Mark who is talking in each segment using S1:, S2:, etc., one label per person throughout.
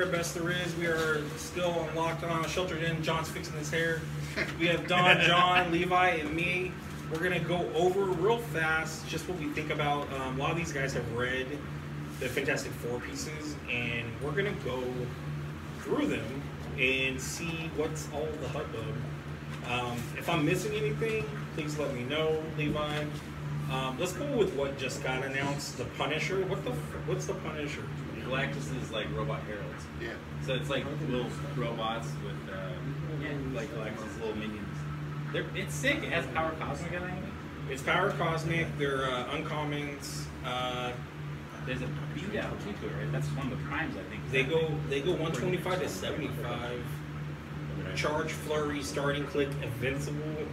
S1: best there is. We are still on lockdown, sheltered in. John's fixing his hair. We have Don, John, Levi, and me. We're going to go over real fast just what we think about. A lot of these guys have read the Fantastic Four pieces, and we're going to go through them and see what's all the hubbub. If I'm missing anything, please let me know, Levi. Let's go with what just got announced. The Punisher. What's the Punisher?
S2: Galactus is like robot heralds.
S3: Yeah.
S2: So it's like little robots with like Galactus' little minions. It's sick. It has power cosmic, I think.
S1: It's power cosmic. They're uncommons.
S2: There's a beat out too, right? That's one of the primes, I think.
S1: They go 125 to 75. Charge, flurry, starting click, invincible.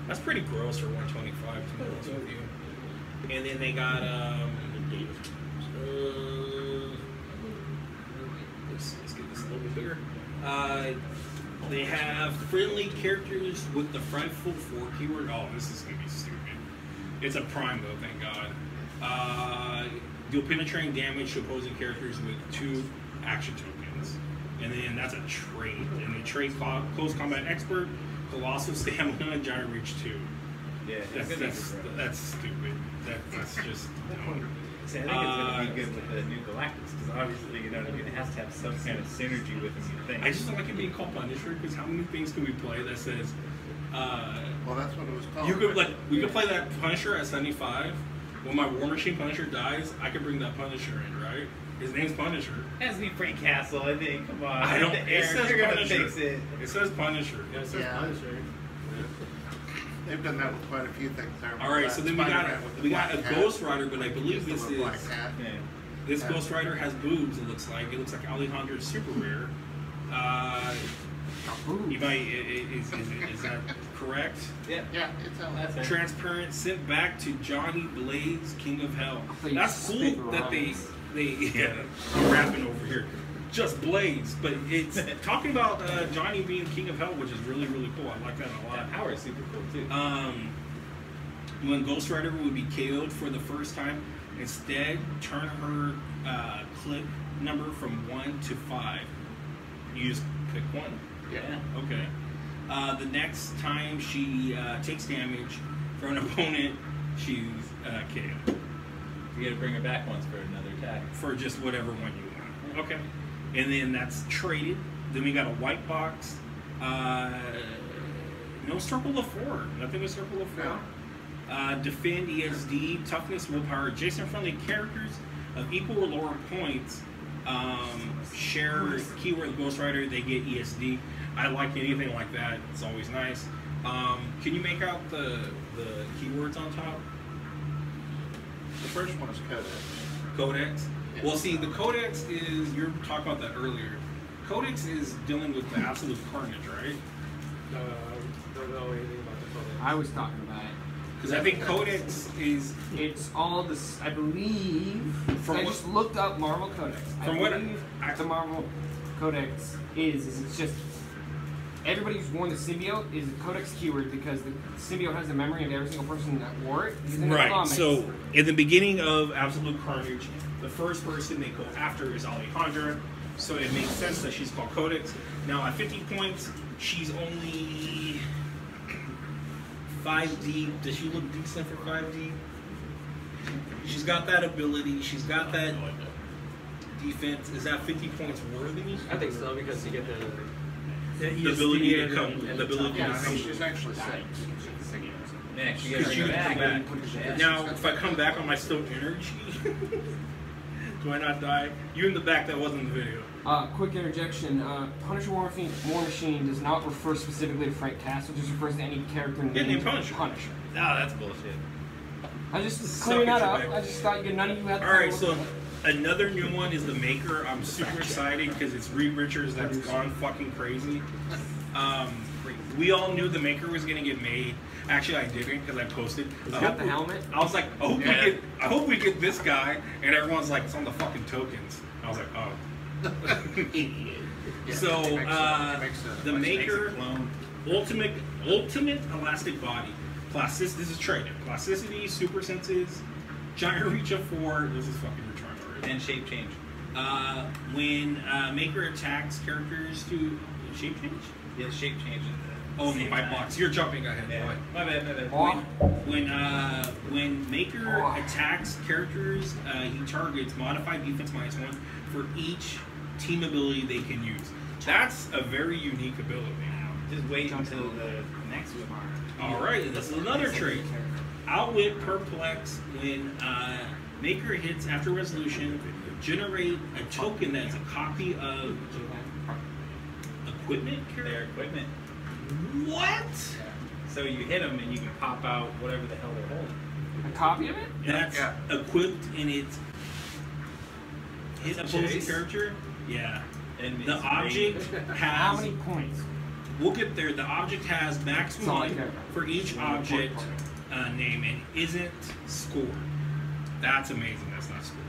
S1: That's pretty gross for 125, to be honest with you. And then they got let's get this a little bit bigger. They have friendly characters with the front full 4 keyword. Oh, this is gonna be stupid. It's a prime though, thank God. Deal penetrating damage to opposing characters with 2 action tokens. And then that's a trait. And the trait close combat expert, colossal stamina, and giant reach 2.
S2: Yeah,
S1: that's stupid. That's just dumb.
S2: See, I think it's going to be good with the new Galactus, because obviously, you know what I mean, it has to have some kind of synergy with him, you think.
S1: I just don't like it being called Punisher, because how many things can we play that says...
S3: well, that's what it was called.
S1: You could, we could play that Punisher at 75. When my War Machine Punisher dies, I could bring that Punisher in, right? His name's Punisher.
S2: It has to be Frank Castle, I think. Come on.
S1: I don't... It says Punisher.
S2: Fix it.
S1: It says Punisher.
S4: Yeah, it says Punisher.
S3: They've done that with quite a few things.
S1: All right, so then we got a Ghost Rider, but I believe this is this Ghost Rider has boobs. It looks like Alejandra's super rare. You might is that correct?
S2: Yeah,
S3: it's
S1: transparent. Sent back to Johnny Blaze, King of Hell. That's cool that they I'm rapping over here. Just Blaze, but it's talking about Johnny being King of Hell, which is really, really cool. I like that a lot.
S2: That power is super cool too.
S1: When Ghost Rider would be KO'd for the first time, instead turn her click number from 1 to 5. You just pick 1.
S2: Yeah.
S1: Okay. The next time she takes damage from an opponent, she's KO'd.
S2: You got to bring her back once for another attack.
S1: For just whatever one you want. Okay. And then that's traded. Then we got a white box. No Circle of 4. Nothing with Circle of 4. No. Defend ESD, toughness, willpower, adjacent friendly characters of equal or lower points share keyword Ghost Rider, they get ESD. I like anything like that. It's always nice. Can you make out the keywords on top?
S3: The first one is Codex.
S1: Codex? Yeah. Well, see, the Codex is, you were talking about that earlier. Codex is dealing with the absolute carnage, right?
S4: Don't know anything about the Codex.
S5: I was talking about it.
S1: Because I think Codex is...
S5: It's all this, I believe... I just looked up Marvel Codex.
S1: From what
S5: the Marvel Codex is it's just... Everybody who's worn the symbiote is a Codex keyword because the symbiote has the memory of every single person that wore it.
S1: Right, so in the beginning of Absolute Carnage, the first person they go after is Alejandra, so it makes sense that she's called Codex. Now at 50 points, she's only 5 deep. Does she look decent for 5 deep? She's got that ability, she's got that defense. Is that 50 points worthy?
S4: I think so, because you get
S1: the ability to come. The ability to come.
S3: She's actually 6.
S2: Yeah, she
S1: Because you can come back. Now, if I come back on my still energy, do I not die? You in the back, that wasn't the video.
S5: Quick interjection. Punisher War Machine does not refer specifically to Frank Castle, just refers to any character named
S1: Punisher.
S2: No, that's bullshit.
S5: I just clearing that up. I just thought none of you had.
S1: Alright, so another new one is the Maker. I'm super excited because it's Reed Richards that's gone fucking crazy. We all knew the Maker was gonna get made. Actually, I didn't because I posted.
S5: He's got the helmet.
S1: I was like, I hope we get this guy, and everyone's like, it's on the fucking tokens. I was like, oh. So the Maker, ultimate elastic body, plasticity. This is traded. Plasticity, super senses, giant reach of 4. This is fucking retarded already.
S2: And shape change.
S1: When Maker attacks characters to shape change?
S2: Yeah, shape change.
S1: Oh, in the white box. You're jumping ahead.
S2: Yeah. My bad.
S1: When Maker attacks characters, he targets modified defense -1 for each team ability they can use. That's a very unique ability.
S2: Just wait until the next one.
S1: All right, this is another trait. Outwit Perplex. When Maker hits after resolution, generate a token that is a copy of equipment
S2: Their
S1: character.
S2: equipment.
S1: What?
S2: So you hit them and you can pop out whatever the hell they're holding.
S5: A copy of it?
S1: That's equipped in its hit opposing character. Yeah.
S2: And
S1: The
S2: it's
S1: object
S5: How
S1: has.
S5: many points?
S1: We'll get there. The object has max
S5: That's all I
S1: 1
S5: care about.
S1: for each object name and isn't scored. That's amazing. That's not scored.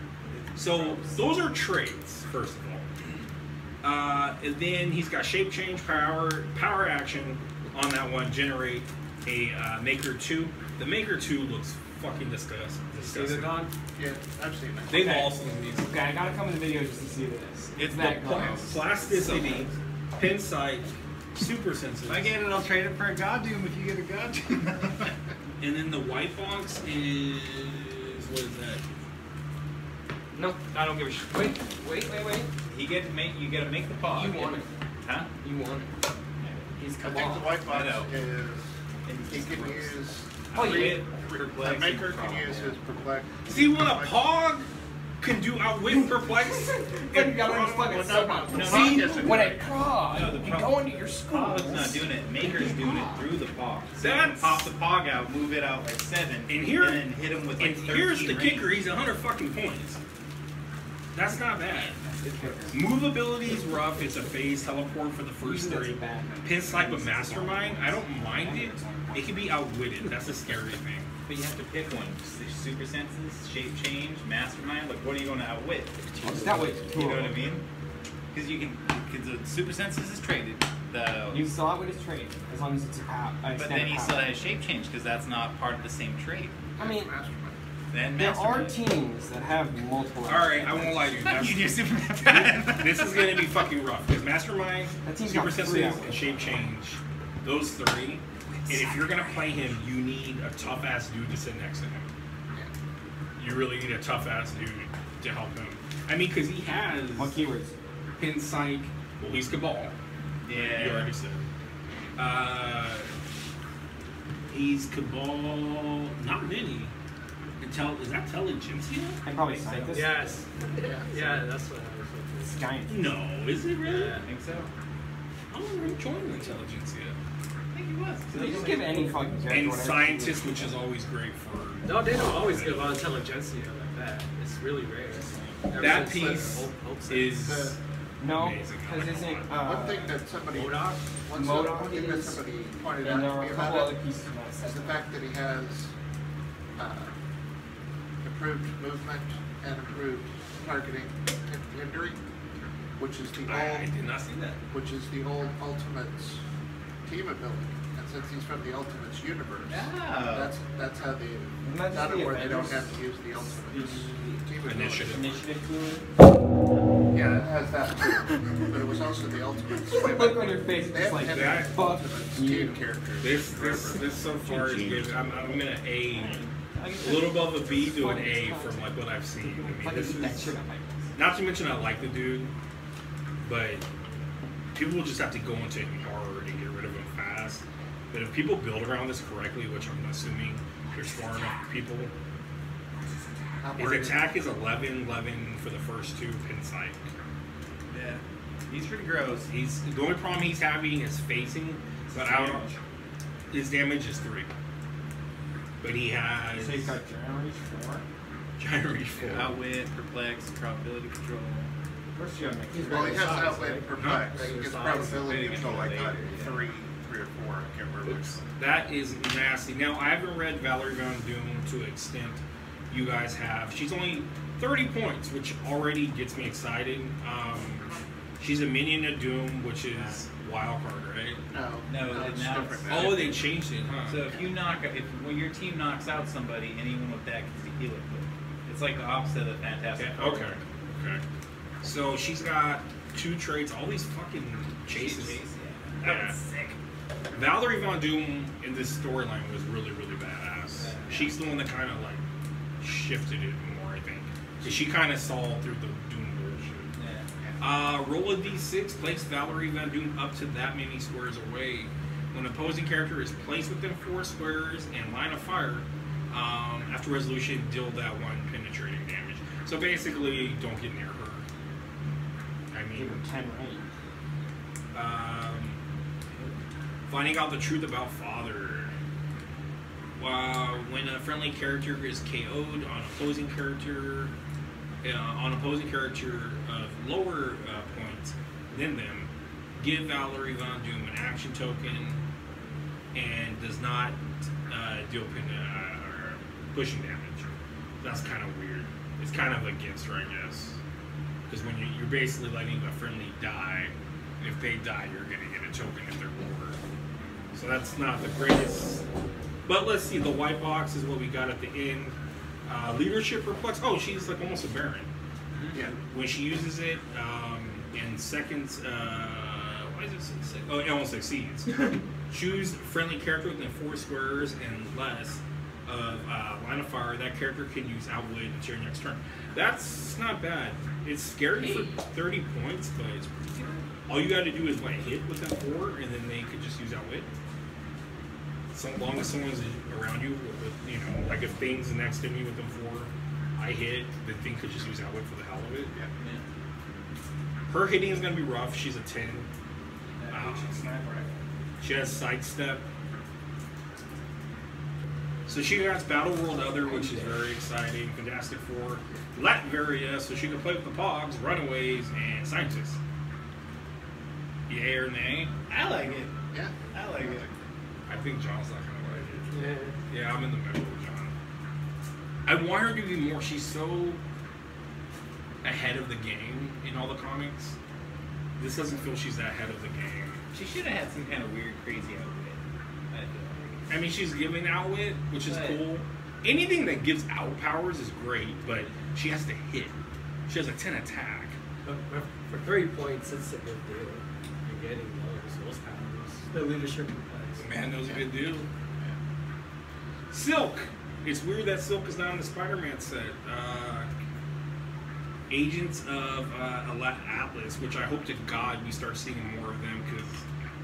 S1: So those are traits, first of all. And then he's got shape change, power action on that one. Generate a Maker 2. The Maker 2 looks fucking disgusting.
S4: See the Don?
S3: Yeah, I've seen it.
S1: They've
S5: Okay.
S1: all seen these.
S5: Okay, I gotta come in the video just to see this.
S1: It's
S5: that
S1: the
S5: gross.
S1: plasticity, pin sight, super sensitive.
S2: If I get it, I'll trade it for a God Doom if you get a God Doom.
S1: And then the white box is what is that?
S5: No, I don't give a shit. Wait.
S2: You get to make the paw.
S5: You want it.
S2: Huh?
S5: You want it. He's
S3: I think the
S5: Cabal.
S3: white box
S2: I know.
S3: is he can use.
S5: Oh,
S2: Outwit,
S5: yeah.
S3: The
S2: perplex,
S3: Maker
S2: and
S3: can
S2: prop.
S3: use his perplex.
S1: See what a pog can do outwit perplex.
S5: But you gotta fucking
S3: no,
S5: suck.
S3: no,
S5: See,
S3: no, no,
S5: when
S3: no.
S5: it crawls,
S2: No, the
S5: you
S2: pro-
S5: go into your school.
S2: Pog's not doing it. Maker's doing it through the pog. So you can
S1: That's-
S2: pop the pog out, move it out like 7,
S1: And here-
S2: and then hit him with like
S1: And
S2: 13
S1: here's the
S2: rings.
S1: kicker: he's 100 fucking points. That's not bad. Move ability is rough. It's a phase teleport for the first 3. Pin sight with mastermind. I don't mind it. It can be outwitted. That's the scary thing.
S2: But you have to pick one. Super senses, shape change, mastermind. Like, what are you going to outwit?
S5: That way.
S2: You know what I mean? Because you can. Because the super senses is traded.
S5: You still out with his trade as long as it's a power.
S2: But then he still has shape change because that's not part of the same trade.
S5: I mean,
S3: Mastermind.
S2: Then
S5: there are
S2: mastermind.
S5: teams that have multiple.
S1: All right, I won't lie to you.
S2: You do super.
S1: This is gonna be fucking rough because mastermind,
S5: That team's
S1: super
S5: got 3
S1: sensitive,
S5: hours.
S1: and shape change. Those 3. And if you're gonna play him, you need a tough ass dude to sit next to him. You really need a tough ass dude to help him. I mean, because he has
S5: What keywords?
S1: pin psych. Well, he's Cabal.
S2: Yeah.
S1: You already said. He's Cabal. Not many. Is that Intelligentsia?
S5: And probably Scientist.
S4: Yes. Yeah, that's what I was looking
S5: Scientist.
S1: No, is it really?
S2: I think so.
S1: I don't remember joining Intelligentsia.
S2: I think he was.
S5: They just give any fucking character
S1: And
S5: whatever.
S1: scientist, which is always great for.
S4: for. No, they don't always give out intelligentsia like that. It's really rare. Ever
S1: That
S4: since, like,
S1: piece
S4: Hope set.
S1: is
S5: No,
S1: amazing.
S5: because isn't
S3: One thing that somebody
S4: Modok?
S3: one
S5: Modok
S3: thing that
S5: is-
S3: somebody pointed
S5: and there
S3: out to
S5: are
S3: me
S5: a
S3: about
S5: couple other
S3: it
S5: pieces of that
S3: is the
S5: set.
S3: fact that he has improved movement and improved targeting and hindering, which is the
S1: I
S3: old
S1: did not see that.
S3: Ultimates team ability. And since he's from the Ultimates universe,
S2: Yeah.
S3: that's how they
S5: Isn't that just
S3: done
S5: the
S3: it where they don't
S5: Avengers?
S3: have to use the Ultimates team ability.
S1: Initiative.
S5: Initiative keyword.
S3: Yeah, it has that too. But it was also the Ultimates.
S5: Look on your face,
S3: They
S5: just
S3: haven't
S5: like
S3: had
S1: that.
S3: the
S5: fuck
S3: Ultimates
S5: you.
S3: team characters.
S1: This so far is good. I'm gonna a little above a B to an A from like what I've seen. I mean,
S5: Fucking
S1: this
S5: eat that
S1: is
S5: shit up my face.
S1: not to mention I like the dude, but people will just have to go into him hard and get rid of him fast. But if people build around this correctly, which I'm assuming they're smart enough people,
S3: I'm
S1: his
S3: worried.
S1: attack is 11 for the first 2 pin sight.
S2: Yeah. He's pretty gross.
S1: He's the only problem he's having is facing, but out his damage is 3. But he has
S5: So he's got January 4.
S1: Giant Reach 4.
S2: Outwit, perplex, probability control.
S5: First you gotta make
S4: He's
S3: Well, he has
S4: Size,
S3: outwit
S4: right?
S3: perplex.
S4: Huh?
S3: He gets
S4: Size.
S3: probability
S2: Big
S3: control like
S2: later, yeah.
S3: 3 or 4. I can't remember which.
S1: That is nasty. Now, I haven't read Valerie Von Doom to an extent you guys have. She's only 30 points, which already gets me excited. She's a minion of Doom, which is wild card, right?
S2: No,
S3: it's
S2: now
S3: different.
S2: it's-
S1: Oh, they changed it, huh?
S2: So if you when your team knocks out somebody, anyone with that gets to heal it. It's like the opposite of the Fantastic Four.
S1: Okay. So she's got 2 traits, all these fucking chases. Yeah.
S4: Sick.
S1: Valerie Von Doom in this storyline was really, really badass. She's the one that kind of like shifted it more, I think. 'Cause she kind of saw through the Doom bullshit.
S2: Yeah.
S1: Roll a d6, place Valerie Von Doom up to that many squares away. When an opposing character is placed within 4 squares and line of fire, after resolution, deal that 1 penetrating damage. So basically, don't get near her. I
S5: Give
S1: mean,
S5: her 10 range.
S1: finding out the truth about Father. When a friendly character is KO'd on opposing character of lower points than them, give Valerie Von Doom an action token and does not deal or pushing damage. That's kind of weird. It's kind of against her, I guess. Because when you're basically letting a friendly die, and if they die, you're going to get a token if they're lower. So that's not the greatest. But let's see, the white box is what we got at the end. Leadership perplex. Oh, she's like almost a Baron.
S3: Yeah.
S1: When she uses it in seconds, why is it so sick? Oh, it almost succeeds. Choose friendly character within 4 squares and less of line of fire. That character can use outwit until your next turn. That's not bad. It's scary for 30 points, but it's pretty good. All you got to do is like hit within 4, and then they could just use outwit. So long as someone's around you, with, like if things next to me within 4, I hit, the thing could just use outwit for the hell of it.
S2: Yeah.
S1: Her hitting is going to be rough. She's a 10.
S2: Sniper.
S1: She has sidestep. So she got Battle World Other, which is very exciting. Fantastic Four. Latveria, so she can play with the Pogs, Runaways, and Scientists. Yay or nay?
S2: I like it.
S3: Yeah.
S2: I like it.
S1: I think John's not going to like it.
S4: Yeah.
S1: Yeah, I'm in the middle with John. I want her to be more. She's so ahead of the game in all the comics. This doesn't feel she's that ahead of the game.
S2: She should have had some kind of weird, crazy outfit. I feel like.
S1: I mean, she's giving outwit, which is
S2: Right.
S1: cool. Anything that gives out powers is great, but she has to hit. She has a 10 attack.
S4: But for 3 points, it's a good deal. You're getting those powers. The leadership complex.
S1: Man, that was a good deal. Silk. It's weird that Silk is not in the Spider-Man set. Agents of Atlas, which I hope to God we start seeing more of them, because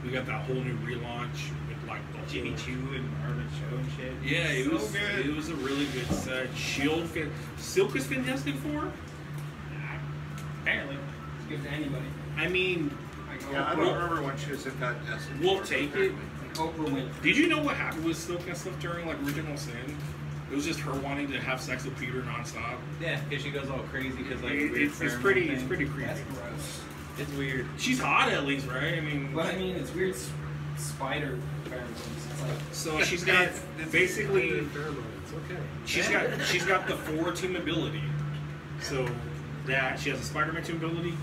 S1: we got that whole new relaunch with like the
S2: Jimmy
S1: whole-
S2: Choo and Marvin Cho and shit.
S1: Yeah, it
S2: So
S1: was
S2: good.
S1: it was a really good set. Silk is Fantastic Four.
S2: Apparently.
S5: Just give it to anybody.
S1: I mean,
S3: Yeah, I don't remember when she was in that essence.
S1: we'll take it.
S5: Like Oprah Winfrey.
S1: Did you know what happened with Silk and stuff during like Original Sin? It was just her wanting to have sex with Peter nonstop.
S2: Yeah, because she goes all crazy because like
S1: It's pretty creepy.
S5: That's gross.
S2: It's weird.
S1: She's hot at least, right? I mean,
S5: But I mean, it's weird spider pheromones. It's like,
S1: so she's got basically
S4: It's okay.
S1: she's got the 4 team ability. So that she has a Spider-Man team ability.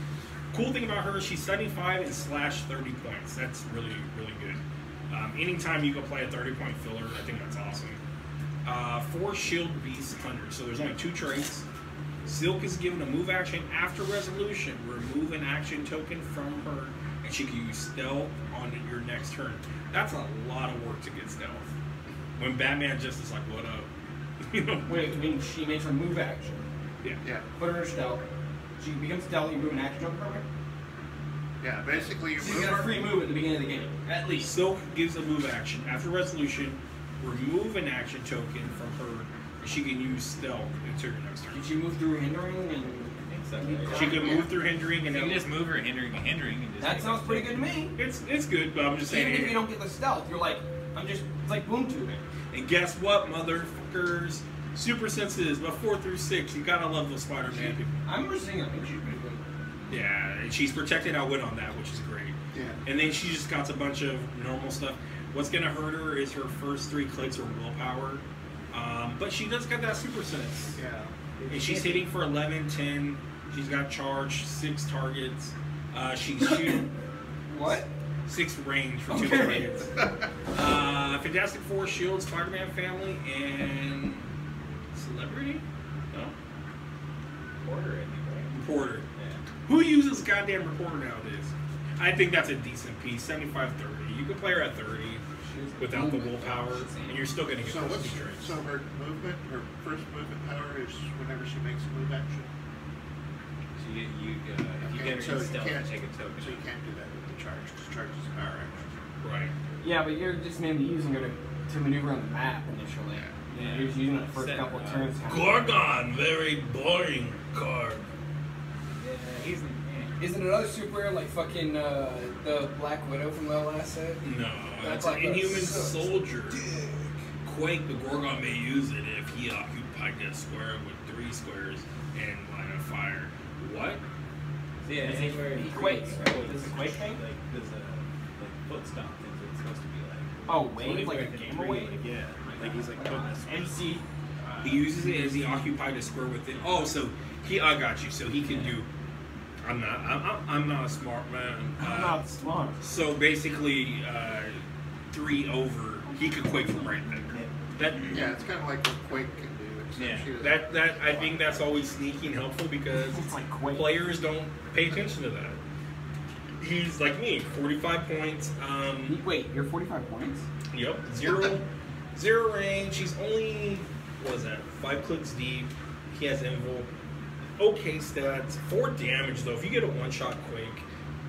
S1: Cool thing about her, she's 75 and slash 30 points. That's really, really good. Anytime you go play a 30-point filler, I think that's awesome. 4 Shield Beast Hunters. So there's only 2 traits. Silk is given a move action after resolution. Remove an action token from her, and she can use stealth on your next turn. That's a lot of work to get stealth. When Batman just is like, what up? You know?
S5: wait, I mean, she makes a move action.
S1: Yeah.
S3: Yeah.
S5: Put her in stealth. She becomes stealth, you move an action token from her.
S3: Yeah, basically you
S5: She's
S3: move
S5: got a
S3: her.
S5: free move at the beginning of the game, at least.
S1: Silk gives a move action. After resolution, remove an action token from her, and she can use stealth until your next turn.
S5: Did she move through hindering and?
S2: I think so.
S1: She can move through hindering, and
S2: You can
S1: then
S2: just move her hindering and just
S5: That
S2: make
S5: sounds
S2: her
S5: pretty
S2: stick.
S5: good to me.
S1: it's good, but I'm just saying.
S5: Even if you don't get the stealth, you're like, it's like boom tubing.
S1: And guess what, motherfuckers? Super senses, but 4 through 6, you gotta love those Spider-Man people.
S5: I'm just saying, I think she's pretty good.
S1: Yeah, and she's protected outwit on that, which is great.
S3: Yeah.
S1: And then she just got a bunch of normal stuff. What's gonna hurt her is her first 3 clicks or willpower. But she does got that super sense.
S3: Yeah.
S1: And she's hitting for 11, 10. She's got charge, 6 targets. She's shooting
S5: What?
S1: 6 range for 2
S5: Okay.
S1: targets. Fantastic Four, Shield, Spider-Man family, and celebrity? No?
S2: Porter, I think, right?
S1: Porter.
S2: Yeah.
S1: Who uses goddamn recorder nowadays? I think that's a decent piece. 75-30. You can play her at 30 without the willpower, and you're still gonna get
S3: So
S1: those traits.
S3: so her movement, her first movement power is whenever she makes a move action.
S2: So if you get her
S3: so
S2: in
S3: you
S2: stealth,
S3: can't,
S2: take a token.
S3: so you can't do that with the charge, because charge is a power action.
S1: Right.
S5: Yeah, but you're just mainly using her to maneuver on the map initially.
S2: Yeah.
S5: You're just using it the first
S2: Set,
S5: couple of turns.
S1: Gorgon, very boring card.
S2: Yeah, he's.
S5: Isn't another super like fucking the Black Widow from the last set?
S1: No, that's
S5: That's
S1: an
S5: like
S1: inhuman
S5: a
S1: soldier. Quake, the Gorgon may use it if he occupied a square with 3 squares and line of fire. What?
S2: Yeah,
S5: Is
S2: anywhere
S5: he
S2: in
S5: quakes,
S2: three,
S5: right? Does it quake thing?
S2: Like there's a foot stomp things it's supposed to be like.
S5: Oh,
S2: So
S5: wave, like a
S2: anywhere in
S5: gamma
S2: three,
S5: wave?
S2: like, yeah, like he's like putting this.
S5: MC.
S1: He uses it as he occupied a square within. Oh, so I got you. So he can do. I'm not a smart man.
S5: I'm not smart.
S1: So basically, 3 over, he could quake from right there. That
S3: Yeah, it's kind of like what Quake can do. Except
S2: Yeah.
S3: she doesn't.
S1: that I think that's always sneaky and helpful because
S5: It's like Quake.
S1: players don't pay attention to that. He's like me, 45 points.
S5: Wait, you're 45 points?
S1: Yep, zero range. He's only, what is that, 5 clicks deep. He has invul. Okay stats. 4 damage though. If you get a one-shot quake,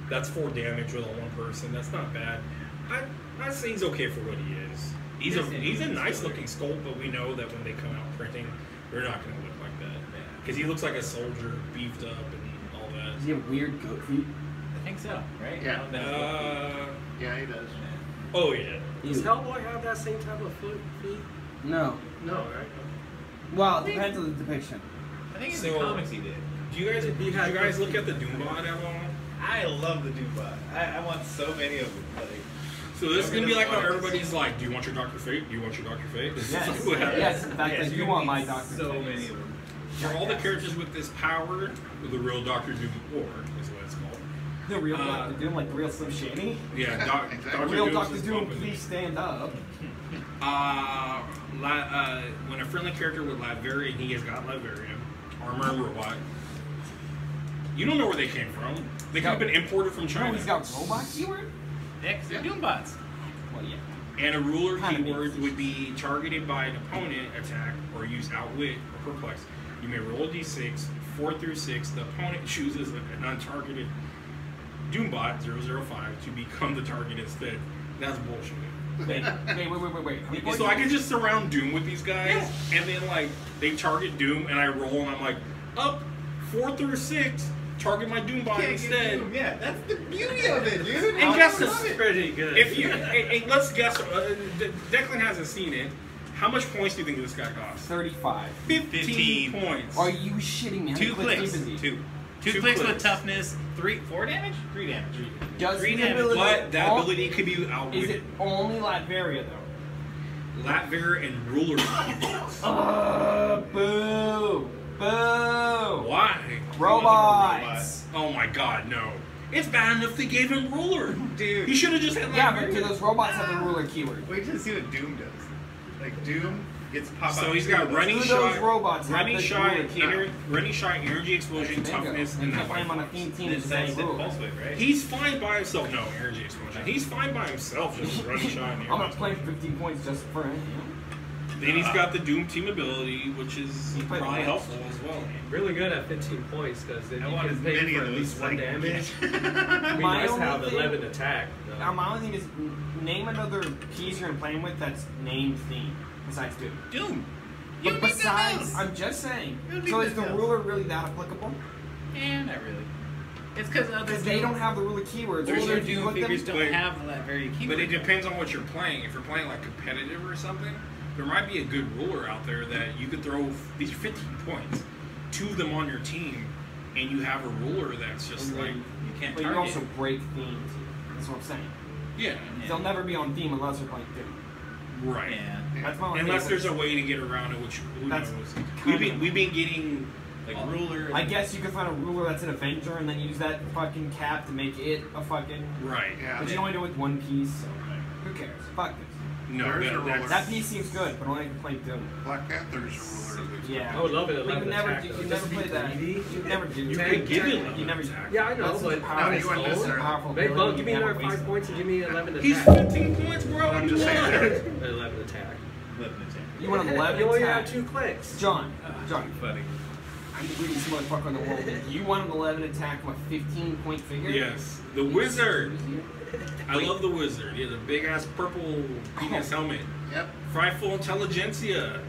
S1: that's 4 damage with a 1 person. That's not bad. I'd say he's okay for what he is. He's a nice looking sculpt, but we know that when they come out printing, they're not going to look like that. Because he looks like a soldier, beefed up and all that.
S5: Does he have weird goat feet?
S2: I think so, right?
S3: Yeah.
S2: Yeah.
S3: He does.
S1: Oh yeah.
S4: Does Hellboy have that same type of feet?
S5: No.
S4: No, right?
S5: Well, it depends on the depiction.
S2: I think in
S1: So-
S2: the comics he did.
S1: Do you guys look at the Doombot at all?
S2: I love the Doombot. I want so many of them. Like,
S1: So this is gonna be like how everybody's like, do you want your Dr. Fate? Do you want your Dr. Fate? This
S5: Yes.
S1: is what happens.
S5: Yes, in fact,
S2: yes,
S5: I do
S2: you're
S5: want
S2: gonna
S5: my
S2: need
S5: Dr.
S2: So
S5: Fate.
S2: many of them.
S1: For all the characters with this power, the real Dr. Doom, or is what it's called.
S5: The real Dr. Doom, like the real Slim Shady?
S1: Yeah,
S3: Exactly.
S1: Dr.
S5: Real
S1: Doom's
S5: Dr.
S1: his
S5: Doom,
S1: company.
S5: please stand up.
S1: When a friendly character with Latveria, and he has got Latveria, armor robot, you don't know where they came from. They could have been imported from
S5: No,
S1: China.
S5: he's got robot keyword?
S2: Next, Doombots.
S5: Well, yeah.
S1: And a ruler
S5: Kinda
S1: keyword
S5: makes
S1: would be targeted by an opponent attack or use outwit or perplex. You may roll a d6, 4 through 6. The opponent chooses an untargeted Doombot 005 to become the target instead. That's bullshit.
S5: Wait. How many points
S1: So I
S5: is
S1: can
S5: it?
S1: just surround Doom with these guys, and then like they target Doom, and I roll, and I'm like, up 4 through 6, target my Doombot instead.
S2: Yeah, that's the beauty of it, dude.
S1: And guess
S4: It's
S1: what?
S4: pretty good.
S1: If you and let's guess, Declan hasn't seen it. How much points do you think this guy costs?
S5: 35.
S1: 15 points.
S5: Are you shitting me? How many
S2: 2
S5: clicks
S2: clicks.
S5: deep is he?
S2: 2
S1: Two
S2: clicks with
S1: clicks.
S2: toughness. 4 damage? 3 damage.
S5: Does
S2: 3
S5: the
S2: damage.
S5: ability-
S1: But that
S5: all-
S1: ability could be
S5: Is
S1: outwitted.
S5: it only Latveria though?
S1: Latveria and ruler.
S5: Boo! Boo!
S1: Why?
S5: Robots!
S1: Oh my god, no. It's bad enough they gave him ruler.
S2: Dude.
S1: He should have just had
S5: Yeah, but do
S1: Latveria.
S5: those robots have the ruler keyword?
S2: Wait till you see what Doom does. Like, Doom gets pop out.
S1: So he's got running
S5: Do those
S1: shot,
S5: robots have
S1: running
S5: the
S1: shot,
S5: ruler keyword?
S1: running shot, energy explosion,
S5: Bingo.
S1: toughness,
S5: You
S1: and
S5: can't
S1: then
S5: play him on a theme team
S2: It's
S5: with the
S2: that
S5: same rule.
S2: pulse wave, right?
S1: He's fine by himself. No, energy explosion. He's fine by himself, just running shot. And
S5: I'm gonna
S1: energy.
S5: play 15 points just for him.
S1: Then he's got the Doom team ability, which is
S5: He played
S1: probably
S5: well.
S1: helpful as well.
S4: Really good at 15 points because if
S2: I
S4: you
S2: want as
S4: can pay
S2: many
S4: for
S2: of
S4: at
S2: those
S4: least 1
S2: like-
S4: damage, it'd be
S5: My
S4: nice to
S5: only
S4: have
S5: thing-
S4: 11 attack. though.
S5: My only thing is, name another piece you're gonna play him with that's named theme besides Doom.
S2: Doom.
S5: But besides, I'm just saying.
S2: You don't
S5: So
S2: need
S5: is the
S2: nothing else.
S5: ruler really that applicable?
S2: Eh, not really. It's because other
S5: Because they don't have the ruler keywords.
S2: Older
S5: So if you
S2: Doom
S5: put them-
S2: figures don't
S1: Wait.
S2: have that very keyword.
S1: But it depends on what you're playing. If you're playing like competitive or something, there might be a good ruler out there that you could throw these 15 points, 2 of them on your team, and you have a ruler that's just
S5: And
S1: like,
S5: then-
S2: You can't
S5: But you
S2: target.
S5: also break themes. That's what I'm saying.
S1: yeah,
S5: They'll never be on theme unless they're playing Doom.
S1: right.
S2: Yeah.
S5: That's my only
S1: Unless
S5: thing.
S1: there's a way to get around it, which who
S5: That's
S1: knows.
S5: kind of-
S1: We've been getting
S2: Like ruler.
S5: I guess you could find a ruler that's an Avenger and then use that fucking cap to make it a fucking.
S1: right.
S3: Yeah.
S5: But you can only do it with one piece, so who cares? Fuck this.
S1: No,
S3: There's a ruler.
S5: That piece seems good, but only I can play Doom.
S3: Black Panther's a ruler.
S5: Yeah.
S4: I would love it.
S5: But you
S4: 11
S5: never,
S4: attack,
S5: you
S4: though.
S5: never
S4: Just
S5: play
S4: be
S5: that.
S4: greedy.
S5: You never do.
S1: You
S5: that.
S1: could give it 11
S5: You never.
S1: attack.
S4: Yeah, I know,
S5: That's
S4: but
S5: powerful.
S3: No, you wouldn't
S5: It's
S3: necessarily.
S5: powerful
S4: Hey,
S5: ability,
S4: Bug, give me
S5: you
S4: another
S5: can't waste
S4: 5
S5: it.
S4: points and give me 11
S1: He's
S4: attack.
S1: 15 points, bro.
S3: I'm
S1: What
S3: just
S1: do you
S3: saying.
S1: want?
S4: 11 attack.
S2: 11 attack.
S5: You want an 11
S4: You only
S5: attack?
S4: have 2 clicks.
S5: John,
S2: Funny.
S5: I'm the greediest motherfucker in the world. You want an 11 attack from a 15-point figure?
S1: Yes, the wizard. I love the wizard. He has a big ass purple penis helmet.
S3: Yep.
S1: Frightful Intelligentsia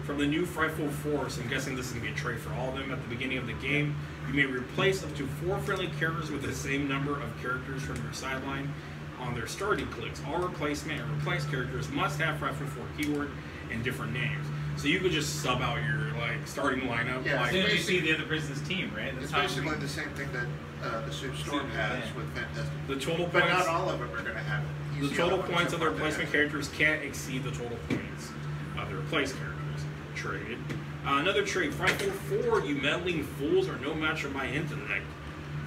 S1: from the new Frightful Force. I'm guessing this is going to be a trait for all of them at the beginning of the game. You may replace up to 4 friendly characters with the same number of characters from your sideline on their starting clicks. All replacement and replaced characters must have Frightful 4 keyword and different names. So you could just sub out your starting lineup.
S3: Yeah,
S2: As
S1: Like,
S2: soon as you see the other person's team, right?
S3: It's
S2: That's how
S3: basically
S2: we-
S3: the same thing that the Soup Storm has
S2: Yeah.
S3: with Fantastic.
S1: the total
S3: But
S1: points.
S3: not all of them are going to have it.
S1: The
S3: He's
S1: total
S3: other ones
S1: points
S3: that
S1: of the
S3: aren't gonna
S1: replacement
S3: have it.
S1: characters can't exceed the total points of the replaced characters. Traded. Another trait, Frightful 4, you meddling fools are no match for my intellect.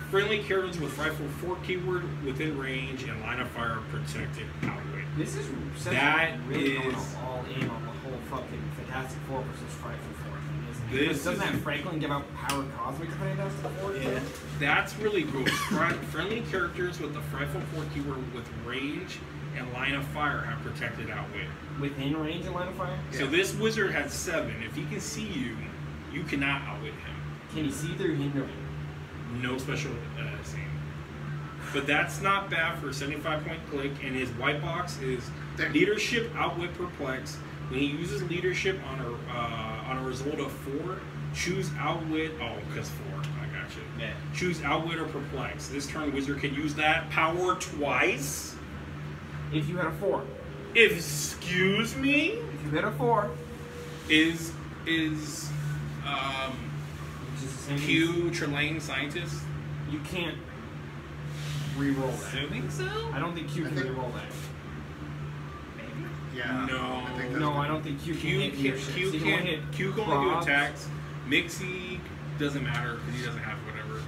S1: Friendly characters with Frightful 4 keyword within range and line of fire protected outwit.
S5: This is
S1: That
S5: really going
S1: is-
S5: all in on the whole fucking Fantastic Four versus Frightful Four thing, isn't it?
S1: This
S5: Because doesn't
S1: is-
S5: that Franklin give out power cosmic to Fantastic Four?
S2: Yeah.
S1: That's really cool. Friendly characters with the Frightful 4 keyword with range and line of fire have protected outwit.
S5: Within range and line of fire?
S1: So this wizard has 7. If he can see you, you cannot outwit him.
S5: Can you see through hindering?
S1: No special scene. But that's not bad for a 75-point click, and his white box is leadership, outwit, perplex. When he uses leadership on a result of 4, choose outwit. Oh, because 4. I got you.
S2: Yeah.
S1: Choose outwit or perplex. This turn, wizard can use that power twice.
S5: If you had a 4.
S1: Excuse me.
S5: If you had a 4,
S1: Is
S5: which is the same
S1: Q Trelane scientist?
S5: you can't re-roll that.
S2: Assuming so?
S5: I don't think Q
S3: I
S5: can
S3: think-
S5: re-roll that.
S2: Maybe.
S3: Yeah.
S1: No.
S3: I think that's
S5: No,
S3: the-
S5: I don't think Q can
S1: Q
S5: hit
S1: can
S5: leadership.
S1: Q
S5: So you can only
S1: can
S5: hit
S1: Q can only do
S5: props.
S1: attacks. Mixie doesn't matter because he doesn't have whatever.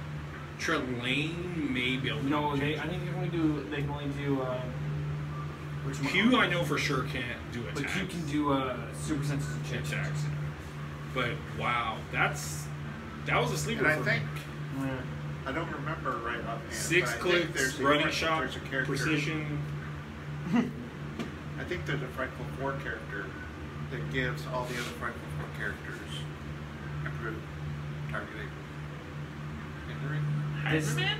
S1: Trelane may be able to.
S5: No, I think they can only do. They can only do.
S1: Q I know for sure can't do attacks.
S5: But Q can do super sensitive chip
S1: attacks. But wow, that was a sleeper
S3: And I
S1: for
S3: think
S1: me.
S3: I don't remember right offhand.
S1: 6
S3: but I think
S1: clicks,
S3: there's a
S1: running
S3: character-
S1: shot,
S3: there's a character-
S1: precision.
S3: I think there's a Frightful 4 character that gives all the other Frightful 4 characters improved targeting. Hindering?
S5: This-
S2: Hyperman?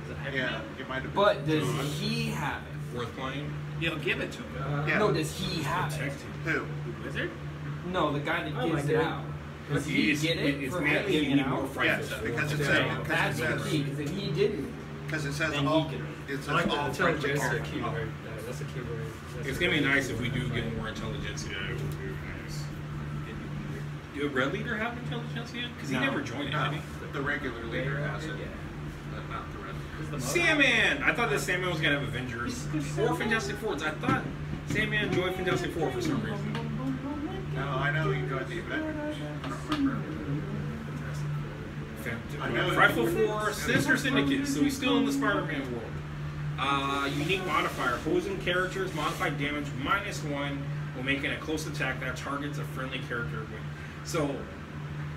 S2: Is it Hyperman?
S3: Yeah, it might have been.
S5: But does he have it?
S1: Worth playing.
S2: You'll give it to him.
S3: Yeah.
S5: No, does he have it?
S1: Protected.
S3: Who?
S2: The wizard?
S5: No, the guy that
S4: Oh my
S5: gives it
S4: God.
S5: out. Does he
S1: It's-
S5: get it
S1: it's
S5: for
S1: mainly
S5: giving
S1: you
S5: it
S1: need more
S5: out?
S1: Frightful
S3: Yes,
S1: stuff.
S3: because it
S5: Okay,
S3: says
S5: that's the
S3: because
S5: key. Because if he didn't,
S3: it says
S5: then
S3: all.
S5: he can.
S3: It says
S4: I like
S3: all
S4: that
S3: friendly
S4: intelligence
S3: characters.
S4: keyword. That's a keyword.
S1: It's gonna be nice if we do get more intelligentsia. It would be nice. Do Red Leader have intelligentsia? Because he
S5: No.
S1: never joined it,
S3: No,
S1: did he?
S3: the regular leader has it,
S2: Yeah.
S3: but not the red.
S2: Is the
S1: Sandman! I thought that Sandman was gonna have Avengers or Fantastic Fours. I thought Sandman joined Fantastic Four for some reason.
S3: No, I know he joined the Avengers. I don't remember. I know-
S1: Frightful Four, Sinister Syndicate, so he's still in the Spider-Man world. Unique modifier. Opposing characters modified damage -1 when making a close attack that targets a friendly character. So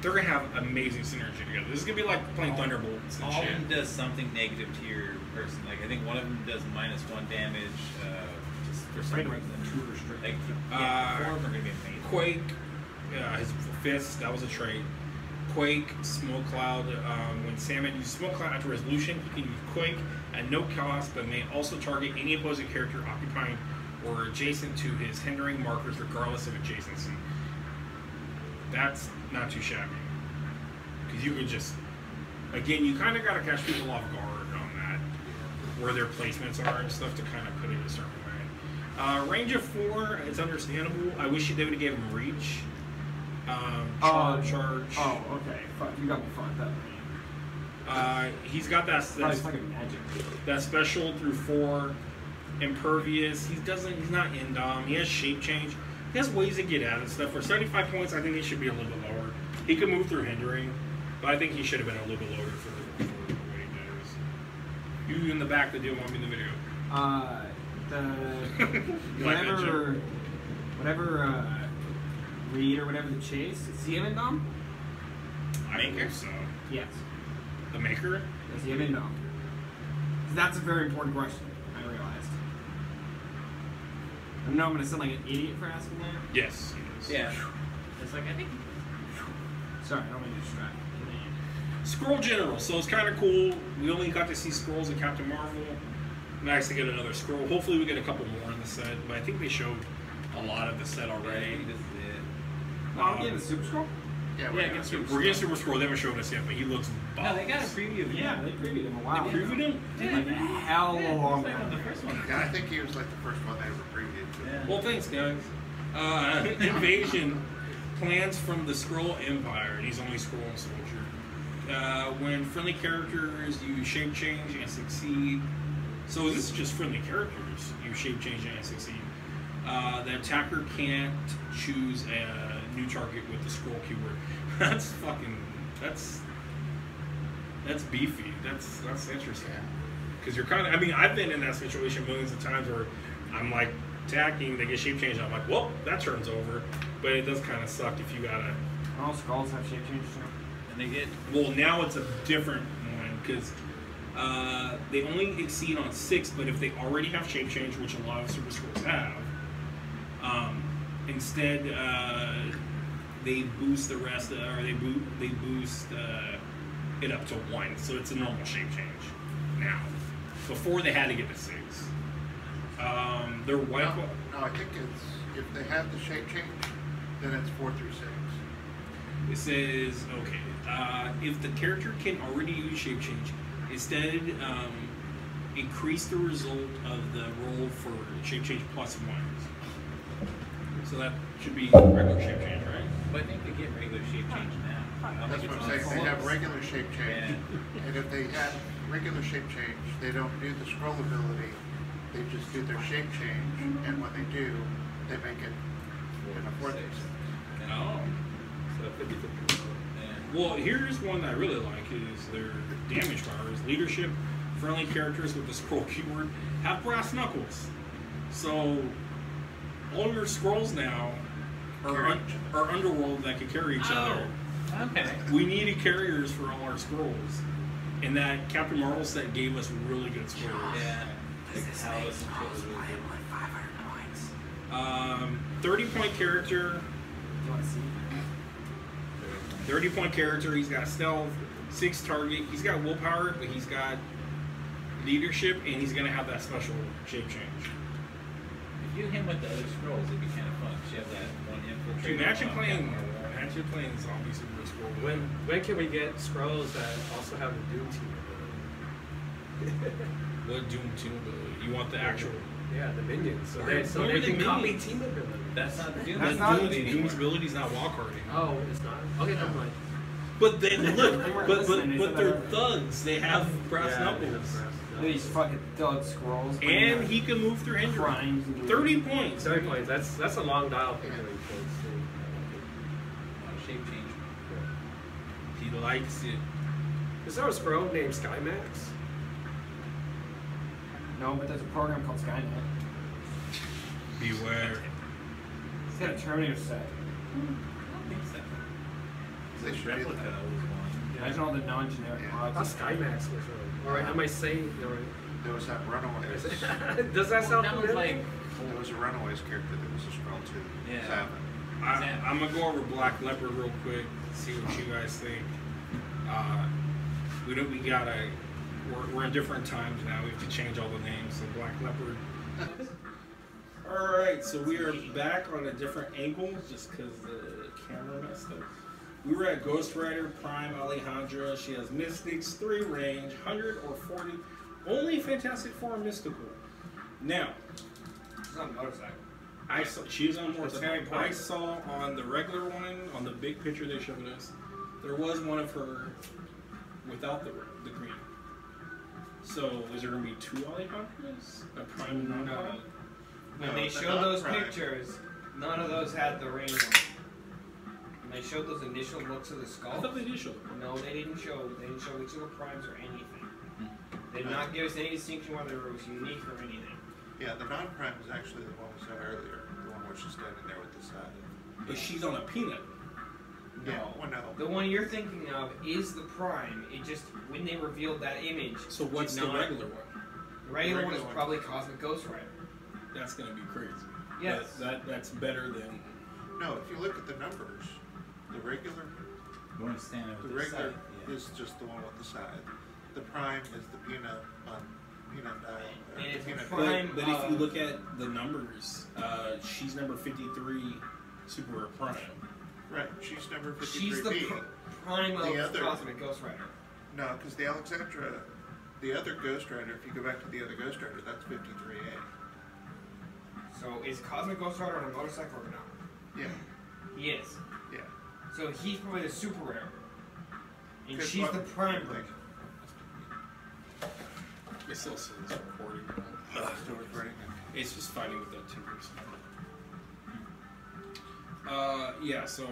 S1: they're gonna have amazing synergy together. This is gonna be like playing Thunderbolts and
S2: All of them
S1: shit.
S2: does something negative to your person. Like I think one of them does -1 damage. Just for some reason. Like yeah, 4 of them are gonna be amazing.
S1: Quake, his fist, that was a trait. Quake, Smoke Cloud. When Sandman uses Smoke Cloud after resolution, he can use Quake at no cost, but may also target any opposing character occupying or adjacent to his hindering markers, regardless of adjacency. That's not too shabby. Because you could just, again, you kind of got to catch people off guard on that, where their placements are and stuff to kind of put it a certain way. Range of 4, it's understandable. I wish they would have gave him reach. Charge.
S5: Oh, okay. Fuck, you got me fucked up.
S1: He's got that
S5: Probably fucking magic.
S1: that special through 4. Impervious. He's not Indom. He has shape change. He has ways to get out and stuff. For 75 points, I think he should be a little bit lower. He could move through hindering, but I think he should have been a little bit lower for what he does. You in the back that didn't want me in the video.
S5: The
S1: You like that
S5: whenever whatever Reed or whatever the chase. Is he a Vendom?
S1: I think so.
S5: Yes.
S1: The maker?
S5: Is he a Vendom? That's a very important question, I realized. I know I'm going to sound like an idiot for asking that.
S1: Yes.
S2: Yeah. It's like, I think.
S5: Sorry, I don't mean to distract.
S1: Scroll General, so it's kind of cool. We only got to see scrolls in Captain Marvel. Nice to get another scroll. Hopefully we get a couple more in the set, but I think they showed a lot of the set
S2: Yeah, I
S1: already.
S2: think this is it.
S5: Oh, I'm getting the Super Scroll?
S3: Yeah,
S2: Yeah, get Super
S1: We're getting Super Scroll. They haven't shown us yet, but he looks
S2: No, they got a preview of him.
S5: Yeah, they previewed him a while
S1: They
S5: ago.
S1: previewed him?
S5: Like a hell of a long
S2: It's like
S5: time.
S2: the first one.
S3: Yeah, I think he was like the first one they ever previewed.
S2: Yeah.
S1: Well, thanks, guys. Invasion plans from the Skrull Empire, and he's only Skrull and Soldier. When friendly characters use shape change and succeed, so this is just friendly characters use shape change and succeed. The attacker can't choose a new target with the Skrull keyword. That's beefy. That's interesting. Because you're kind of, I mean, I've been in that situation millions of times where I'm like attacking, they get shape change, and I'm like, well, that turn's over. But it does kind of suck if you gotta.
S5: All skulls have shape change too.
S2: And they get.
S1: Well, now it's a different one because they only exceed on 6, but if they already have shape change, which a lot of Super Scrolls have, instead they boost the rest, or they boost it up to 1, so it's a normal shape change now. Before they had to get to 6. They're white.
S3: No, I think it's if they have the shape change, then it's 4 through 6.
S1: It says, okay, if the character can already use shape change, instead increase the result of the roll for shape change plus 1. So that should be regular shape change, right?
S2: But I think they get regular shape change now. I don't
S3: That's
S2: think
S3: what
S2: it's
S3: I'm
S2: on
S3: saying. They have
S2: six.
S3: regular shape change, and if they have regular shape change, they don't do the scroll ability. They just do their shape change, and when they do, they make it in a 4 through 6.
S1: Oh.
S4: So 50-50.
S2: Yeah.
S1: Well, here's one I really like is their damage powers. Leadership, friendly characters with the scroll keyword have brass knuckles. So all your scrolls now are underworld that can carry each other.
S2: Okay.
S1: We needed carriers for all our scrolls. And that Captain Marvel set gave us really good scrolls.
S2: Yeah. Like Alice and Chills was good.
S1: 30-point character.
S5: Do you want to see?
S1: 30-point character. He's got stealth, 6 target. He's got willpower, but he's got leadership, and he's gonna have that special shape change.
S2: If you hit him with the other scrolls, it'd be kind of fun. You have that one infiltrator.
S1: Imagine
S2: on
S1: playing,
S2: Captain Marvel.
S1: zombie super scroll.
S4: When can we get scrolls that also have the Doom team ability?
S1: What Doom team ability? You want the actual?
S4: Yeah, the minions. So
S1: Where-
S4: they
S1: where are the
S4: can copy
S1: minions?
S4: team ability.
S2: That's not the Doom.
S5: That's
S2: That's
S5: not
S2: Doom
S5: the
S2: anymore.
S1: Doom's ability is not walk harding.
S4: Oh, it's not. Okay, never mind.
S1: But they look,
S5: They weren't
S1: but
S5: listening, they
S1: but
S5: said
S1: they're
S5: that.
S1: thugs. They have brass
S4: Yeah,
S1: knuckles,
S4: they have brass knuckles.
S5: These fucking thug scrolls.
S1: and he can move through hindrance.
S5: crimes and
S1: 30 points.
S4: 30 points. That's a long dial for 30 points.
S2: Shape change.
S1: He likes it.
S4: Is there a scroll named Skymax?
S5: No, but there's a program called Skynet.
S1: Beware.
S5: It's got a Terminator set.
S2: I don't think so.
S3: They should do
S2: Replica
S3: that.
S2: was one.
S5: Imagine all the non-generic
S3: Yeah.
S4: I
S5: mods.
S4: thought Skymax was right. Alright, am I saying alright?
S3: There was that Runaways.
S4: Does that sound
S2: That was
S4: familiar?
S2: like.
S3: There was a Runaways character that was a scroll too.
S2: Yeah.
S3: Savin.
S1: I'm gonna go over Black Leopard real quick. See what you guys think. We're in different times now. We have to change all the names. So Black Leopard. All right, so we are back on a different angle just because the camera messed up. We were at Ghost Rider Prime Alejandra. She has Mystics, 3 range, 100 or 40. Only Fantastic Four mystical. Now,
S5: It's on a motorcycle.
S1: she is on more.
S5: That's very important.
S1: I saw on the regular one, on the big picture they showed us, there was one of her without the green. So is there gonna be 2 Alejandras? A prime and non-prime?
S5: When
S3: No,
S5: they
S3: the
S5: showed those
S3: non-prime.
S5: pictures, none of those had the ring on. When they showed those initial looks of the
S1: I
S5: skull,
S1: thought they did show them.
S5: no, they didn't show which of the primes or anything. They did not give us any distinction whether it was unique or anything.
S3: Yeah, the non-prime is actually the one we saw earlier. The one where she's standing there with the side.
S1: But she's on a peanut.
S3: Yeah, well, no.
S5: The one you're thinking of is the Prime. It just, when they revealed that image...
S1: So what's the regular one?
S5: The regular one is
S1: one.
S5: probably Cosmic Ghost Rider.
S1: That's going to be crazy.
S5: Yes.
S1: That's better than...
S3: No, if you look at the numbers, the regular,
S2: You want to stand over
S3: the
S2: the
S3: regular
S2: side. Yeah.
S3: is just the one with the side. The prime is the peanut on peanut dial.
S5: And it's
S3: peanut
S5: prime.
S1: But if you look at the numbers, she's number 53 Super Prime.
S3: Right, she's number 53B.
S5: She's the Prime of
S3: The other-
S5: Cosmic Ghost Rider.
S3: No, because the Alexandra, the other Ghost Rider, if you go back to the other Ghost Rider, that's 53A.
S5: So is Cosmic Ghost Rider on a motorcycle or not?
S3: Yeah,
S5: He is.
S3: yeah.
S5: So he's probably the super rare. And
S3: 'Cause
S5: she's
S3: what-
S5: the prime version.
S1: It still says recording.
S3: Still recording.
S1: It's just finding with that 2%. Yeah, so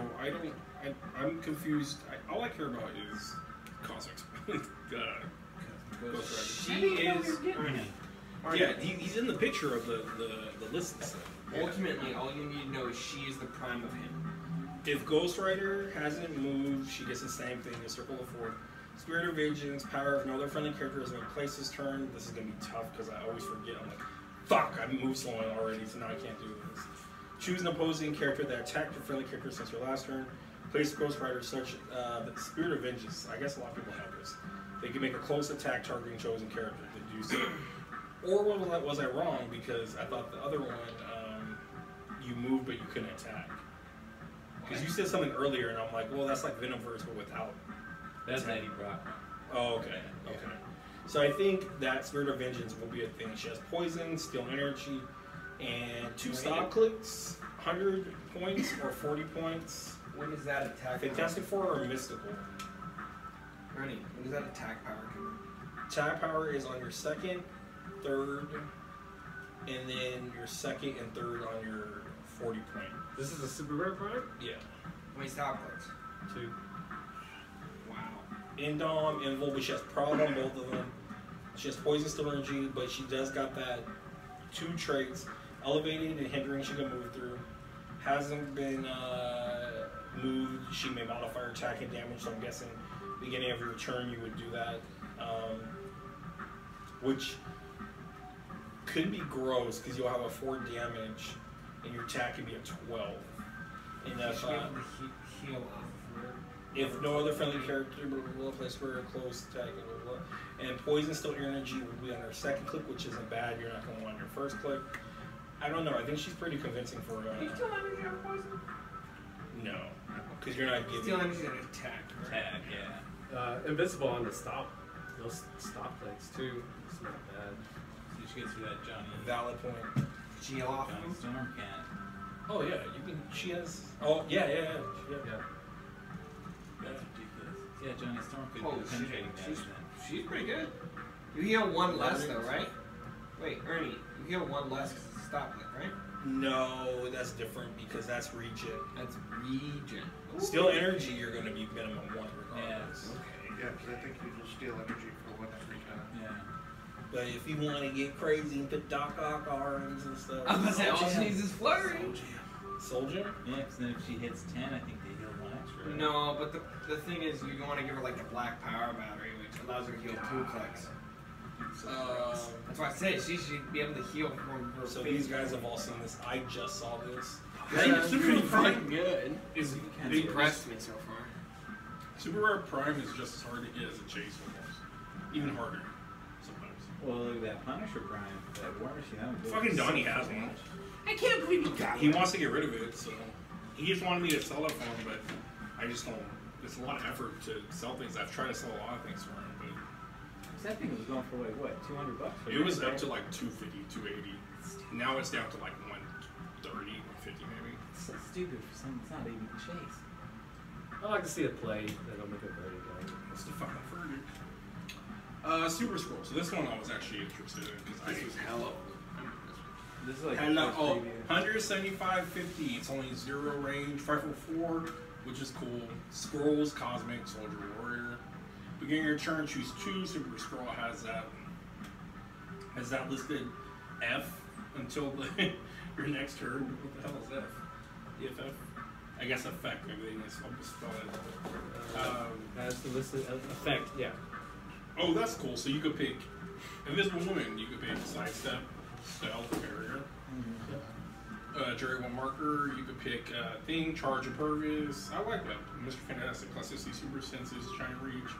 S1: I'm confused. All I care about is Cosmic. Ghost
S5: She is.
S1: Rider. Yeah, he's in the picture of the list and stuff.
S5: Ultimately, all you need to know is she is the prime of him.
S1: If Ghost Rider hasn't moved, she gets the same thing, the Circle of Four. Spirit of Vengeance, power of no other friendly character is going to place his turn. This is going to be tough because I always forget. I'm like, fuck, I moved someone already, so now I can't do this. Choose an opposing character that attacked your friendly character since your last turn. Place Ghost Rider such the Spirit of Vengeance. I guess a lot of people have this. They can make a close attack targeting chosen character to do so. Or was I wrong because I thought the other one, you moved but you couldn't attack. Because you said something earlier and I'm like, well, that's like Venomverse but without.
S2: That's Eddie Brock.
S1: Oh, okay, okay. So I think that Spirit of Vengeance will be a thing. She has poison, steal energy, and 2 stop clicks, 100 points or 40 points.
S5: When does that attack?
S1: Fantastic Four or Mystical?
S5: Ernie, when does that attack power come
S1: Attack power is on your second, third, and then your second and third on your 40 point.
S4: This is a super rare prime?
S1: Yeah.
S5: How many stop clicks?
S4: 2.
S5: Wow.
S1: Indom, Invul, but she has problem on both of them. She has poison, steal energy, but she does got that 2 traits. Elevated and hindering she can move through. Hasn't been moved. She may modify her attack and damage, so I'm guessing beginning of your turn you would do that. Which could be gross because you'll have a 4 damage and your attack can be a 12. And
S5: You should be able to heal off of her.
S1: if no other friendly character will place for a close attack, blah, blah, blah. And poison still energy would be on her second click, which isn't bad. You're not going to want your first click. I don't know. I think she's pretty convincing for.
S5: You still energy on poison?
S1: No, because you're not giving.
S5: Still energy on attack. Right?
S2: Tag, yeah.
S4: Invincible on the stop. Those stop clicks too. It's not bad.
S2: So you should get through that Johnny.
S1: Valid point.
S5: Heal off
S2: Johnny
S5: them.
S2: Storm can't.
S1: Oh yeah, you can. She has. Oh yeah.
S4: Yeah.
S2: That's ridiculous. Yeah, Johnny Storm could
S5: Oh,
S2: do penetrating
S5: she's,
S2: damage then.
S5: she's pretty good. You heal 1 less though, right? Wait, Ernie, you heal 1 less because it's a stop click, right?
S1: No, that's different because that's regen.
S5: That's regen.
S1: Still energy, you're going to be minimum 1 regardless.
S5: Okay.
S3: Yeah, because I think you just steal energy for 1 every time.
S2: Yeah.
S1: But if you want to get crazy and put Doc Ock arms and stuff.
S5: I was gonna say, all she needs is flurry.
S1: Soldier?
S2: Yeah, because then if she hits 10, I think they heal 1 extra.
S5: No, but the thing is, you want to give her like the black power battery, which allows her to heal 2 clicks. That's why I say she should be able to heal from her.
S1: So
S5: face.
S1: these guys have all seen this. I just saw this.
S4: Super Prime
S5: good.
S1: Is
S5: It's impressed me so far.
S1: Super Rare Prime is just as hard to get as a chase almost. Even harder sometimes.
S2: Well, look at that Punisher Prime. That War Machine. That would go
S1: Fucking Donnie
S2: so
S1: has
S2: much.
S1: one.
S5: I can't believe you got
S1: He wants to get rid of it, so he just wanted me to sell it for him, but I just don't. It's a lot of effort to sell things. I've tried to sell a lot of things for him, but
S2: That thing was going for like what, $200? For
S1: it was
S2: right
S1: up to
S2: there?
S1: like 250, 280. Now it's down to like 130, 150 maybe.
S2: It's so stupid for something that's not even a chase.
S4: I like to see it play. That'll make it very good.
S1: What's the fucking verdict? Super Scroll. So this one I was actually interested in because
S3: This was hella.
S2: This is like
S1: Hello,
S2: the first
S1: oh,
S2: preview.
S1: 175.50. It's only 0 range, 544, which is cool. Scrolls, Cosmic, Soldier, Warrior. Beginning your turn, choose 2. Super Scroll has that listed F until your next turn. What the hell is F? EFF? I guess effect. Maybe they didn't spell it.
S4: That's the listed effect. Yeah.
S1: Oh, that's cool. So you could pick Invisible Woman. You could pick Sidestep, Stealth, Barrier. Jury 1 marker. You could pick Thing, Charge, Impervious. I like that. Mr. Fantastic, Plasticity, Super Senses, Giant Reach.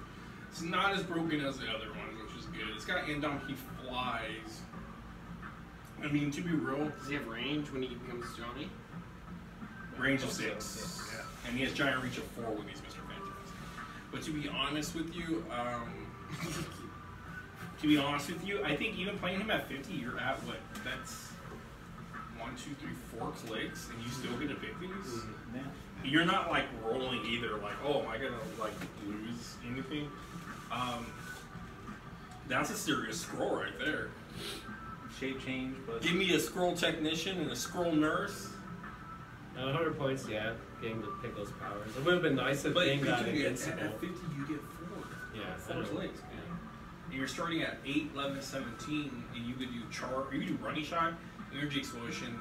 S1: It's not as broken as the other ones, which is good. It's got Endom, he flies. I mean, to be real,
S5: Does he have range when he becomes Johnny?
S1: range of 6.
S3: Yeah.
S1: And he has Giant Reach of 4 when he's Mr. Fantastic. But to be honest with you, I think even playing him at 50, you're at what? That's 1, 2, 3, 4 clicks, and you still get to pick these. You're not like rolling either. Like, oh, am I gonna like lose anything? That's a serious scroll right there.
S2: Shape change, but
S1: Give me a scroll technician and a scroll nurse.
S4: 100 points, yeah. Getting to pick those powers. It would have been nice if Thing got invincible.
S1: At 50, you get 4.
S4: Yeah,
S1: 4 clicks. And you're starting at 8, 11, 17, and you could do charge, or you could do running shot, energy explosion,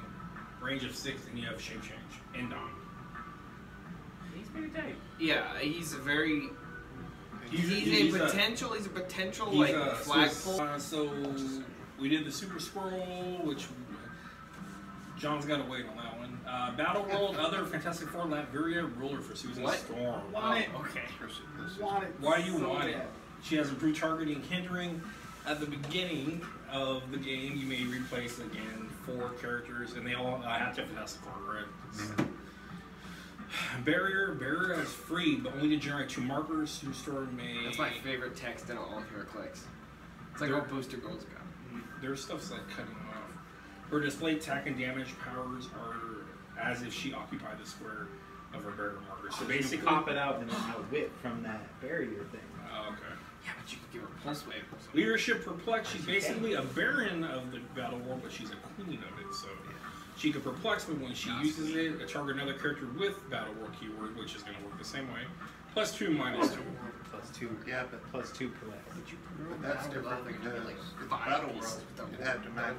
S1: range of 6, and you have shape change. Endom.
S2: he's pretty tight.
S5: Yeah, he's a very. He's a potential like flagpole.
S1: So we did the Super Scroll, which John's got to wait on that one. Battle World, other Fantastic Four, Latveria, Ruler for Susan
S5: What?
S1: Storm.
S2: Want it.
S5: Okay.
S1: Why do you want it? She has improved targeting, hindering. At the beginning of the game, you may replace again 4 characters, and they all have to have Fantastic Four, right? Barrier is free, but only to generate 2 markers. Superstorm may.
S5: That's my favorite text in all of Heroclix. It's like what Booster Gold's got.
S1: Their stuff's like cutting off. Her display attack and damage powers are as if she occupied the square of her barrier marker. So basically,
S2: you pop it out and then outwit from that barrier thing.
S1: Oh, okay.
S5: Yeah, but you could give her Pulse Wave or something.
S1: Leadership Perplex. She's basically a baron of the battle world, but she's a queen of it. So she can perplex, but when she uses it, target another character with battle world keyword, which is going to work the same way. +2, -2.
S2: +2.
S3: Yeah, but
S2: +2 collect.
S3: But that's different because in the Battle World, it had to match.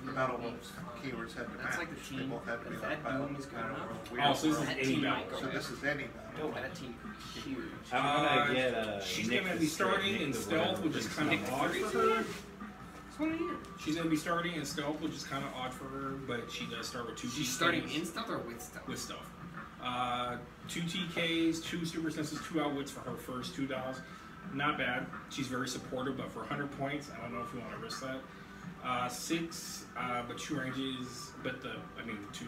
S3: The Battle World's keywords had to match.
S5: That's like the
S3: They
S5: team.
S3: both had to be
S5: If
S3: like
S5: that
S3: Battle
S5: Doom is good enough.
S3: World.
S1: Oh, so this is
S5: That
S1: any
S5: team
S1: battle.
S5: might go
S3: So this is any battle.
S5: Oh, that team could be huge.
S2: I wanna get
S1: She's
S2: Nick
S1: going to
S2: the
S1: be
S2: Straight,
S1: starting
S2: Nick
S1: in
S2: the
S1: stealth,
S2: whatever,
S1: which is
S2: Nick
S1: kind
S2: the
S1: of odd
S5: Nick
S1: for
S5: the
S1: her.
S5: It's one a year.
S1: She's going to be starting in stealth, which is kind of odd for her, but she does start with 2
S5: She's
S1: TKs.
S5: starting in stealth or with stealth?
S1: With stealth. 2 TKs, 2 super senses, 2 outwits for her first 2 dials. Not bad. She's very supportive, but for 100 points, I don't know if you want to risk that. 6, but 2 ranges, but the 2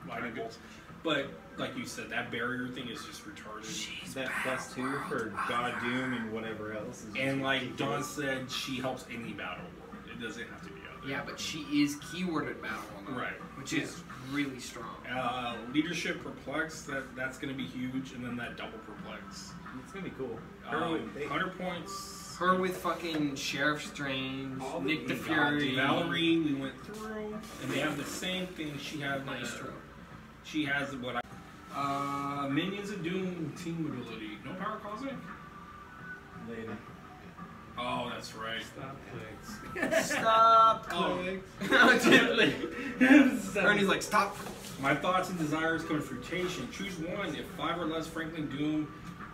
S1: lightning bolts. But like you said, that barrier thing is just retarded.
S2: That +2 for God Doom and whatever else. Is
S1: And like Don
S2: ridiculous.
S1: said, she helps any battle world. It doesn't have to be other.
S5: Yeah, but she is keyworded battle World,
S1: Right.
S5: which is really strong.
S1: Leadership Perplex, that's going to be huge, and then that double Perplex.
S2: It's gonna be cool.
S1: 100 points.
S5: Her with fucking Sheriff Strange,
S1: All
S5: Nick the
S1: we got
S5: Fury,
S1: Valerie, we went through, and they have the same thing. She has
S5: Maestro.
S1: She has what I. Minions of Doom team ability. No power cosmic?
S2: Later.
S1: Oh, that's right.
S4: Stop clicks.
S5: Stop
S1: Oh.
S5: clicks. Ernie's like, stop.
S1: My thoughts and desires confrontation. Choose one. If 5 or less Franklin Doom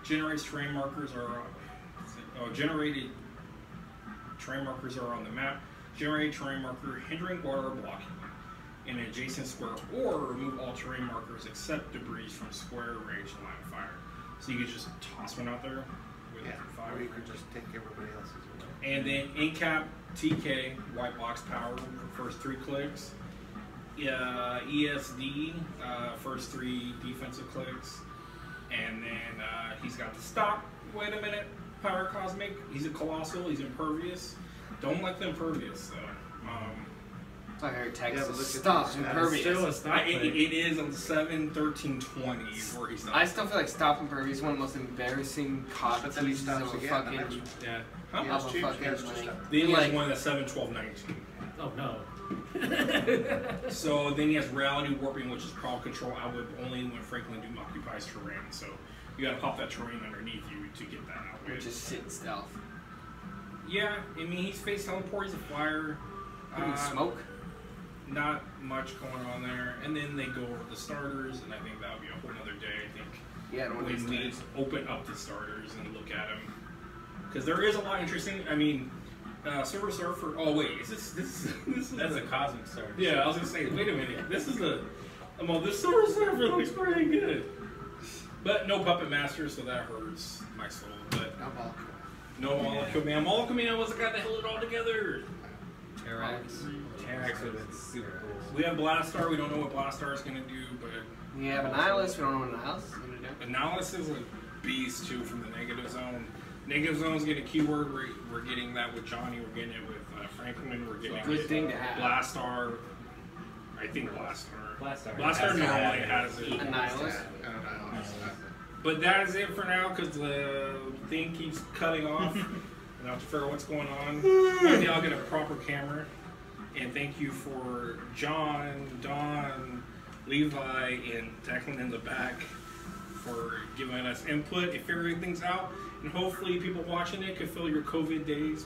S1: generates terrain markers generated terrain markers are on the map. Generate terrain marker hindering water or blocking in an adjacent square, or remove all terrain markers except debris from square range and line of fire. So you could just toss one out there with
S3: Yeah,
S1: 5.
S3: or you can just take everybody else's away.
S1: And then Incap TK, white box power, first 3 clicks. ESD, first 3 defensive clicks. And then he's got the stop. Wait a minute. Power Cosmic. He's a Colossal. He's impervious. Don't like the impervious, though.
S5: So I heard text
S3: Yeah, but look at
S5: stop
S3: this.
S5: impervious.
S4: Still a stop
S1: it
S4: click.
S1: is on 7, 13, 20 is where he stops.
S5: I still feel like stop impervious is one of the most embarrassing
S3: But then he
S5: copies
S3: stops
S5: of a
S3: again.
S5: fucking.
S3: The next
S4: Yeah.
S1: Huh?
S3: He has
S5: Of a
S3: two- he
S5: fucking,
S3: has to
S5: like-
S3: stop.
S1: Then he has
S5: like-
S1: one that's 7, 12, 19.
S4: Oh no.
S1: So then he has Reality Warping, which is Prowl Control outwit only when Franklin Doom occupies terrain. So you gotta pop that terrain underneath you to get that outwit.
S5: Which is sit stealth.
S1: Yeah, I mean, he's face teleport, he's a flyer.
S5: Even smoke.
S1: not much going on there. And then they go over the starters, and I think that'll be a whole other day. I think
S5: Yeah,
S1: when we open up the starters and look at them, because there is a lot interesting. I mean, Silver Surfer. Oh wait, is this?
S2: That's a cosmic star.
S1: Yeah, I was gonna say. Wait a minute. This is the. Well, this Silver Surfer looks pretty good, but no Puppet Master, so that hurts my soul. But no Molecule Man. Molecule Man was the guy that held it all together.
S5: Heroclix.
S2: T-Rex would have been super cool.
S1: We have Blastar. We don't know what Blastar is gonna do, but
S5: We have Annihilus. We don't know what Annihilus is going to do.
S1: Annihilus is a beast too from the Negative Zone. Negative Zone's getting a keyword. We're getting that with Johnny. We're getting it with Franklin. We're getting it
S5: Good
S1: with
S5: thing to have.
S1: Blastar. I think Blastar.
S2: Blastar
S1: normally has it.
S5: Annihilus.
S1: But that is it for now because the thing keeps cutting off. And I have to figure out what's going on. Maybe I'll get a proper camera. And thank you for John, Don, Levi, and Declan in the back for giving us input and figuring things out. And hopefully people watching it can fill your COVID days.